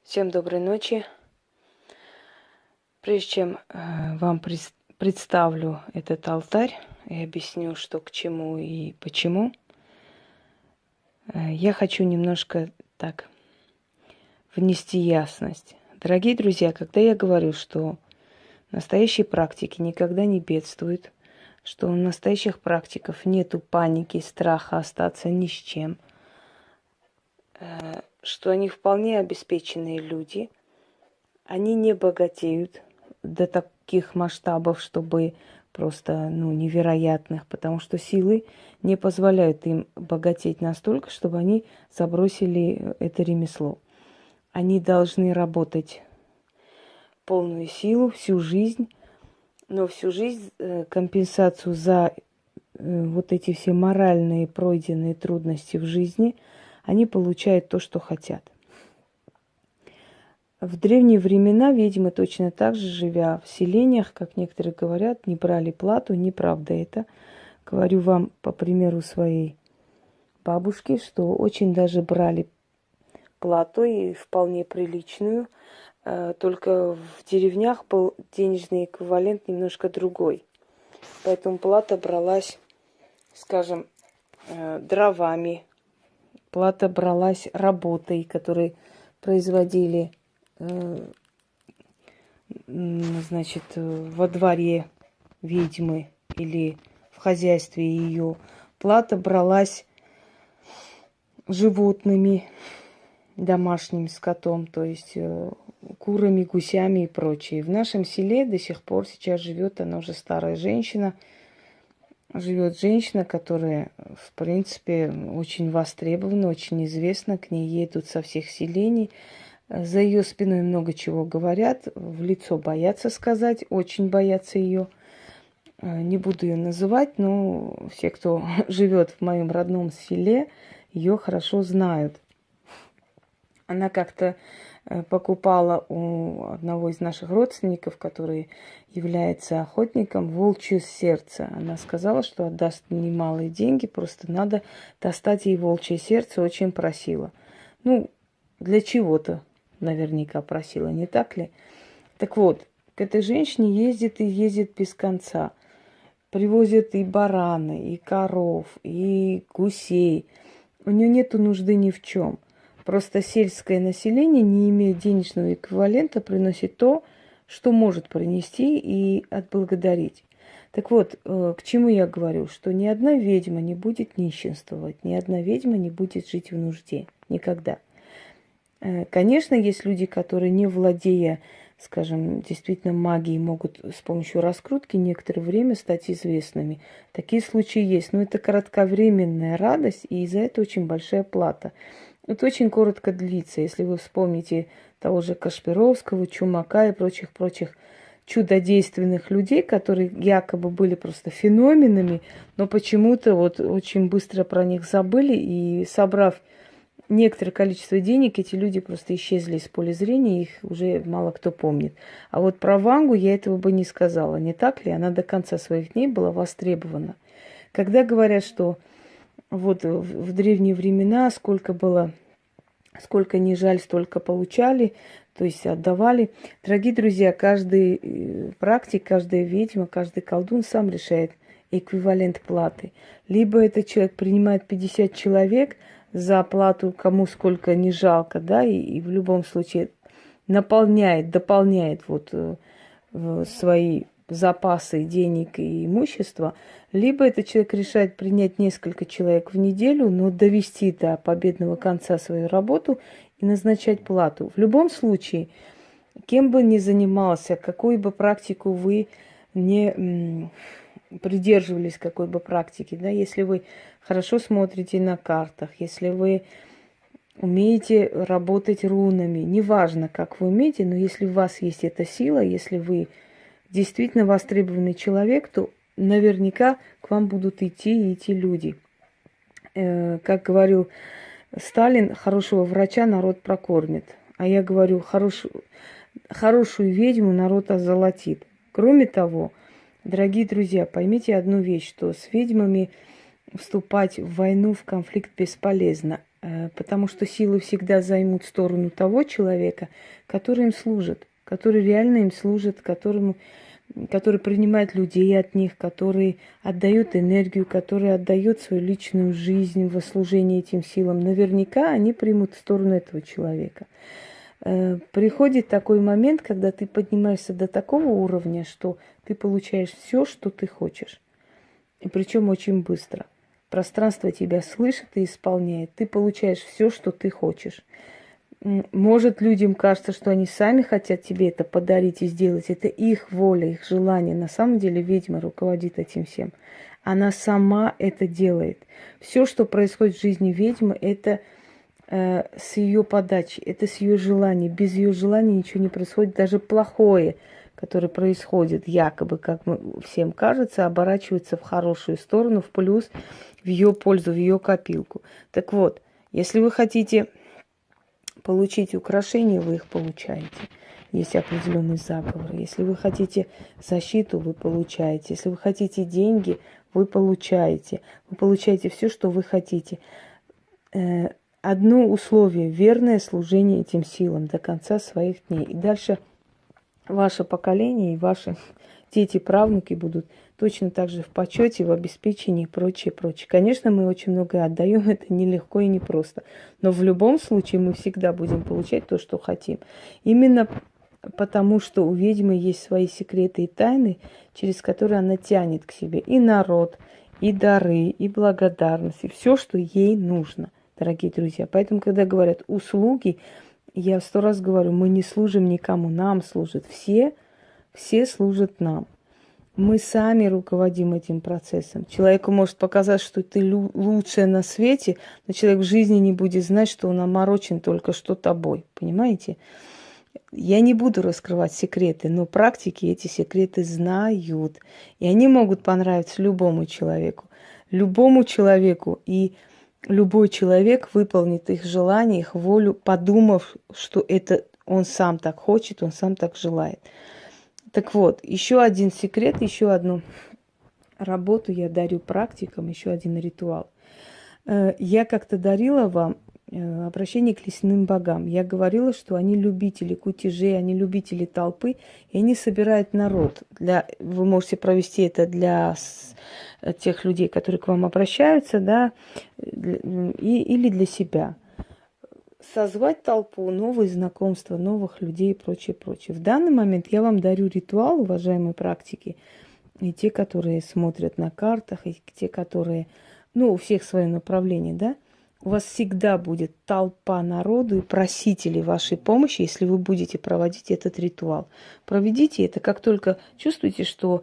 Всем доброй ночи. Прежде чем вам представлю этот алтарь и объясню, что к чему и почему, я хочу немножко так внести ясность. Дорогие друзья, когда я говорю, что настоящие практики никогда не бедствуют, что у настоящих практиков нету паники, страха остаться ни с чем, что они вполне обеспеченные люди, они не богатеют до таких масштабов, чтобы просто, невероятных, потому что силы не позволяют им богатеть настолько, чтобы они забросили это ремесло. Они должны работать полную силу всю жизнь, но всю жизнь компенсацию за вот эти все моральные пройденные трудности в жизни, они получают то, что хотят. В древние времена ведьмы точно так же, живя в селениях, как некоторые говорят, не брали плату. Неправда это. Говорю вам по примеру своей бабушки, что очень даже брали плату и вполне приличную. Только в деревнях был денежный эквивалент немножко другой. Поэтому плата бралась, скажем, дровами. Плата бралась работой, которую производили во дворе ведьмы или в хозяйстве ее. Плата бралась животными, домашним скотом, то есть курами, гусями и прочее. В нашем селе до сих пор сейчас живет, она уже старая женщина, живет женщина, которая, в принципе, очень востребована, очень известна, к ней едут со всех селений. За ее спиной много чего говорят, в лицо боятся сказать, очень боятся ее. Не буду ее называть, но все, кто живет в моем родном селе, ее хорошо знают. Она как-то покупала у одного из наших родственников, который является охотником, волчье сердце. Она сказала, что отдаст немалые деньги, просто надо достать ей волчье сердце, очень просила. Для чего-то наверняка просила, не так ли? Так вот, к этой женщине ездит и ездит без конца. Привозят и бараны, и коров, и гусей. У нее нету нужды ни в чем. Просто сельское население, не имея денежного эквивалента, приносит то, что может принести и отблагодарить. Так вот, к чему я говорю? Что ни одна ведьма не будет нищенствовать, ни одна ведьма не будет жить в нужде. Никогда. Конечно, есть люди, которые, не владея, скажем, действительно магией, могут с помощью раскрутки некоторое время стать известными. Такие случаи есть, но это кратковременная радость, и за это очень большая плата. Это очень коротко длится. Если вы вспомните того же Кашпировского, Чумака и прочих чудодейственных людей, которые якобы были просто феноменами, но почему-то вот очень быстро про них забыли, и собрав некоторое количество денег, эти люди просто исчезли из поля зрения, их уже мало кто помнит. А вот про Вангу я этого бы не сказала, не так ли? Она до конца своих дней была востребована. Когда говорят, что вот в древние времена сколько не жаль, столько получали, то есть отдавали. Дорогие друзья, каждый практик, каждая ведьма, каждый колдун сам решает эквивалент платы. Либо этот человек принимает 50 человек за оплату, кому сколько не жалко, да, и в любом случае дополняет свои запасы денег и имущества, либо этот человек решает принять несколько человек в неделю, но довести до победного конца свою работу и назначать плату. В любом случае, кем бы ни занимался, какую бы практику вы не придерживались, какой бы практики, да, если вы хорошо смотрите на картах, если вы умеете работать рунами, неважно, как вы умеете, но если у вас есть эта сила, если вы действительно востребованный человек, то наверняка к вам будут идти люди. Как говорил Сталин, хорошего врача народ прокормит. А я говорю, хорошую ведьму народ озолотит. Кроме того, дорогие друзья, поймите одну вещь, что с ведьмами вступать в войну, в конфликт бесполезно. Потому что силы всегда займут сторону того человека, который им служит, который реально им служит, который принимает людей от них, который отдает энергию, который отдает свою личную жизнь во служение этим силам. Наверняка они примут сторону этого человека. Приходит такой момент, когда ты поднимаешься до такого уровня, что ты получаешь все, что ты хочешь. И причем очень быстро. Пространство тебя слышит и исполняет. Ты получаешь все, что ты хочешь. Может, людям кажется, что они сами хотят тебе это подарить и сделать. Это их воля, их желание. На самом деле ведьма руководит этим всем. Она сама это делает. Все, что происходит в жизни ведьмы, это с ее подачи, это с ее желания. Без ее желания ничего не происходит. Даже плохое, которое происходит, якобы, как всем кажется, оборачивается в хорошую сторону, в плюс, в ее пользу, в ее копилку. Так вот, если вы хотите получить украшения, вы их получаете. Есть определенный заговор. Если вы хотите защиту, вы получаете. Если вы хотите деньги, вы получаете. Вы получаете все, что вы хотите. Одно условие – верное служение этим силам до конца своих дней. И дальше ваше поколение и ваши дети, правнуки будут точно так же в почете, в обеспечении и прочее, прочее. Конечно, мы очень многое отдаем, это нелегко и непросто. Но в любом случае мы всегда будем получать то, что хотим. Именно потому, что у ведьмы есть свои секреты и тайны, через которые она тянет к себе и народ, и дары, и благодарность, и все, что ей нужно, дорогие друзья. Поэтому, когда говорят услуги, я 100 раз говорю, мы не служим никому, нам служат все служат нам. Мы сами руководим этим процессом. Человеку может показаться, что ты лучшая на свете, но человек в жизни не будет знать, что он оморочен только что тобой. Понимаете? Я не буду раскрывать секреты, но практики эти секреты знают. И они могут понравиться любому человеку. Любому человеку. И любой человек выполнит их желание, их волю, подумав, что это он сам так хочет, он сам так желает. Так вот, еще один секрет, еще одну работу я дарю практикам, еще один ритуал. Я как-то дарила вам обращение к лесным богам. Я говорила, что они любители кутежей, они любители толпы, и они собирают народ. Вы можете провести это для тех людей, которые к вам обращаются, да, или для себя. Созвать толпу, новые знакомства, новых людей и прочее, прочее. В данный момент я вам дарю ритуал, уважаемые практики, и те, которые смотрят на картах, и те, которые, у всех свое направление, да. У вас всегда будет толпа народу и просителей вашей помощи, если вы будете проводить этот ритуал. Проведите это, как только чувствуете, что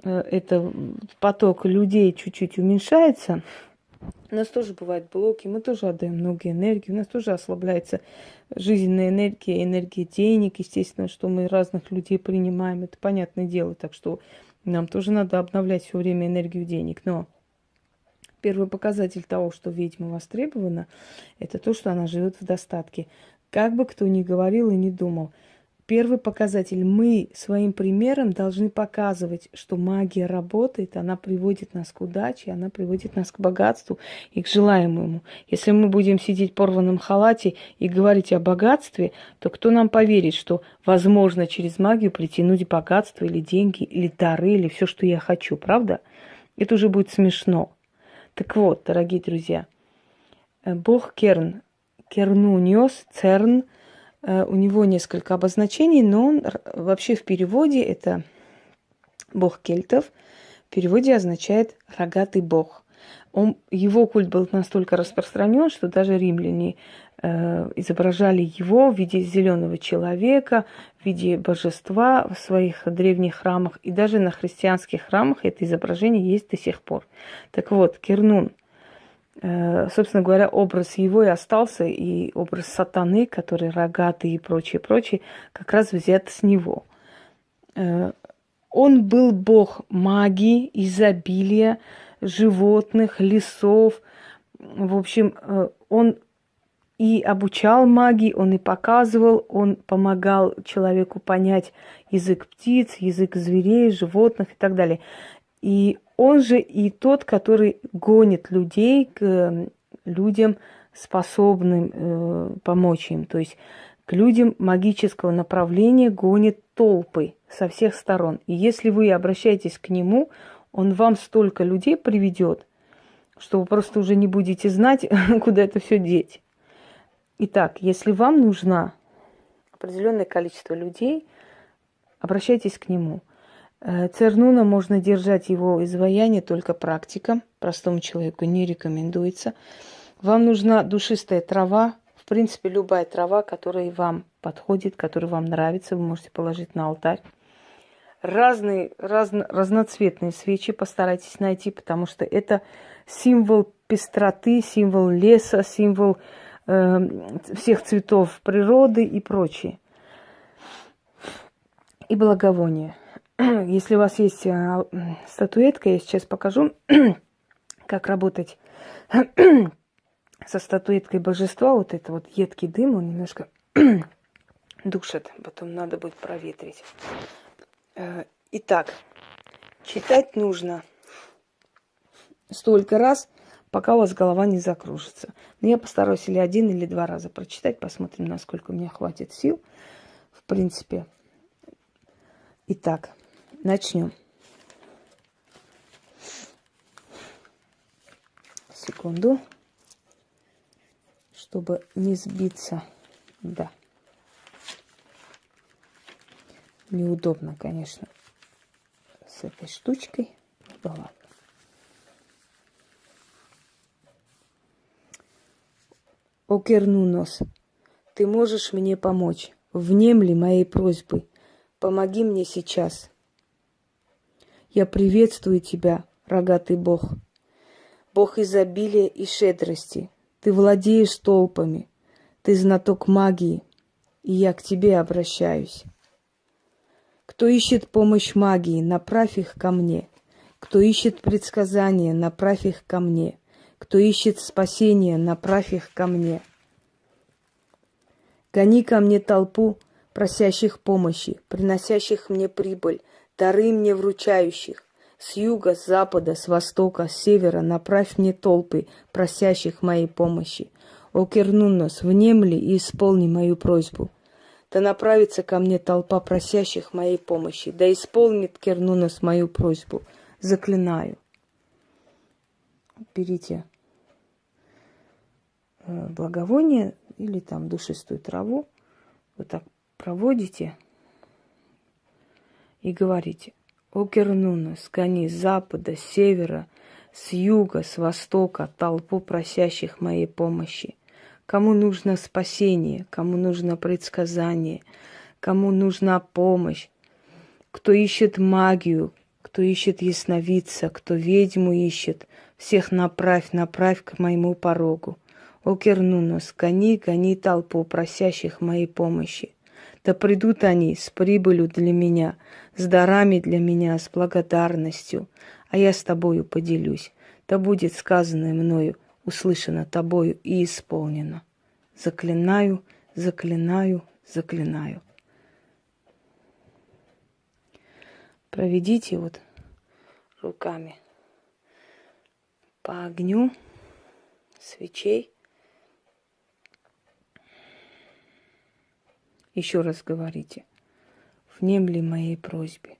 это поток людей чуть-чуть уменьшается. У нас тоже бывают блоки, мы тоже отдаем много энергии, у нас тоже ослабляется жизненная энергия, энергия денег, естественно, что мы разных людей принимаем, это понятное дело, так что нам тоже надо обновлять все время энергию денег. Но первый показатель того, что ведьма востребована, это то, что она живет в достатке. Как бы кто ни говорил и ни думал. Первый показатель. Мы своим примером должны показывать, что магия работает, она приводит нас к удаче, она приводит нас к богатству и к желаемому. Если мы будем сидеть в порванном халате и говорить о богатстве, то кто нам поверит, что возможно через магию притянуть богатство или деньги, или дары, или все, что я хочу, правда? Это уже будет смешно. Так вот, дорогие друзья, бог Керн, Кернуниос, Церн, у него несколько обозначений, но он вообще в переводе это бог кельтов, в переводе означает рогатый бог. Его культ был настолько распространен, что даже римляне изображали его в виде зеленого человека, в виде божества в своих древних храмах. И даже на христианских храмах это изображение есть до сих пор. Так вот, Кернун, собственно говоря, образ его и остался, и образ сатаны, который рогатый и прочее, прочее, как раз взят с него. Он был бог магии, изобилия, животных, лесов. В общем, он и обучал магии, он и показывал, он помогал человеку понять язык птиц, язык зверей, животных и так далее. И он же и тот, который гонит людей к людям способным помочь им. То есть к людям магического направления гонит толпы со всех сторон. И если вы обращаетесь к нему, он вам столько людей приведет, что вы просто уже не будете знать, куда это все деть. Итак, если вам нужно определенное количество людей, обращайтесь к нему. Цернуна можно держать его изваяние только практикам, простому человеку не рекомендуется. Вам нужна душистая трава, в принципе, любая трава, которая вам подходит, которая вам нравится, вы можете положить на алтарь. Разноцветные свечи постарайтесь найти, потому что это символ пестроты, символ леса, символ всех цветов природы и прочее. И благовония. Если у вас есть статуэтка, я сейчас покажу, как работать со статуэткой божества. Вот это вот едкий дым, он немножко душит, потом надо будет проветрить. Итак, читать нужно столько раз, пока у вас голова не закружится. Но я постараюсь или 1, или 2 раза прочитать, посмотрим, насколько у меня хватит сил. В принципе. Итак, начнем. Секунду, чтобы не сбиться. Да. Неудобно, конечно, с этой штучкой. Да ладно. Окернунос, ты можешь мне помочь? Внемли моей просьбы. Помоги мне сейчас. Я приветствую тебя, рогатый бог. Бог изобилия и щедрости. Ты владеешь толпами. Ты знаток магии. И я к тебе обращаюсь. Кто ищет помощь магии, направь их ко мне. Кто ищет предсказания, направь их ко мне. Кто ищет спасения, направь их ко мне. Гони ко мне толпу просящих помощи, приносящих мне прибыль, дары мне вручающих. С юга, с запада, с востока, с севера направь мне толпы, просящих моей помощи. О Кернунос, внемли и исполни мою просьбу. Да направится ко мне толпа просящих моей помощи, да исполнит Кернунос мою просьбу. Заклинаю. Берите благовоние или там душистую траву, вот так проводите и говорите: «О Кернунос, гони с запада, с севера, с юга, с востока толпу просящих моей помощи. Кому нужно спасение, кому нужно предсказание, кому нужна помощь, кто ищет магию, кто ищет ясновидца, кто ведьму ищет, всех направь к моему порогу. О Кернунос, гони толпу просящих моей помощи. Да придут они с прибылью для меня, с дарами для меня, с благодарностью, а я с тобою поделюсь. Да будет сказанное мною, услышано тобою и исполнено. Заклинаю, заклинаю, заклинаю». Проведите вот руками по огню свечей. Еще раз говорите: внемли моей просьбе,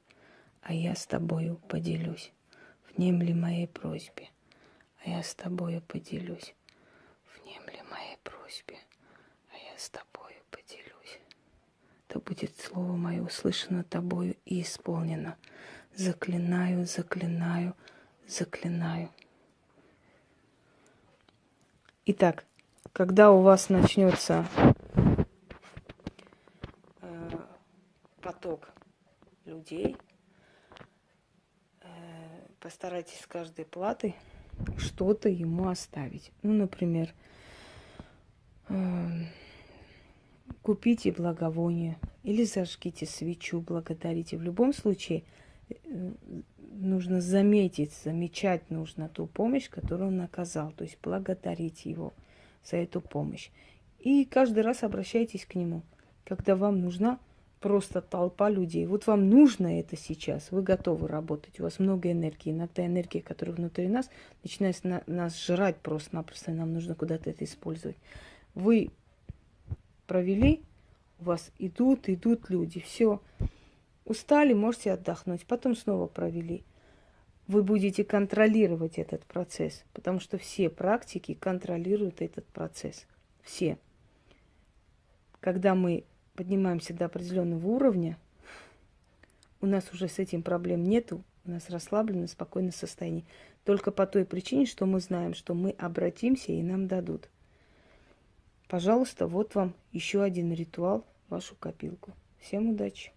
а я с тобою поделюсь. Внемли моей просьбе, а я с тобою поделюсь. Внемли моей просьбе, а я с тобою поделюсь. Да будет слово мое услышано тобою и исполнено. Заклинаю, заклинаю, заклинаю. Итак, когда у вас начнется поток людей, постарайтесь с каждой платой что-то ему оставить. Ну, например, купите благовоние или зажгите свечу, благодарите. В любом случае нужно замечать нужно ту помощь, которую он оказал. То есть благодарить его за эту помощь. И каждый раз обращайтесь к нему, когда вам нужна просто толпа людей. Вот вам нужно это сейчас, вы готовы работать, у вас много энергии. Иногда энергия, которая внутри нас, начинает нас жрать просто-напросто, и нам нужно куда-то это использовать. Вы провели, у вас идут люди, все. Устали, можете отдохнуть, потом снова провели. Вы будете контролировать этот процесс, потому что все практики контролируют этот процесс. Все. Когда мы поднимаемся до определенного уровня, у нас уже с этим проблем нету, у нас расслабленное, спокойное состояние. Только по той причине, что мы знаем, что мы обратимся и нам дадут. Пожалуйста, вот вам еще один ритуал в вашу копилку. Всем удачи!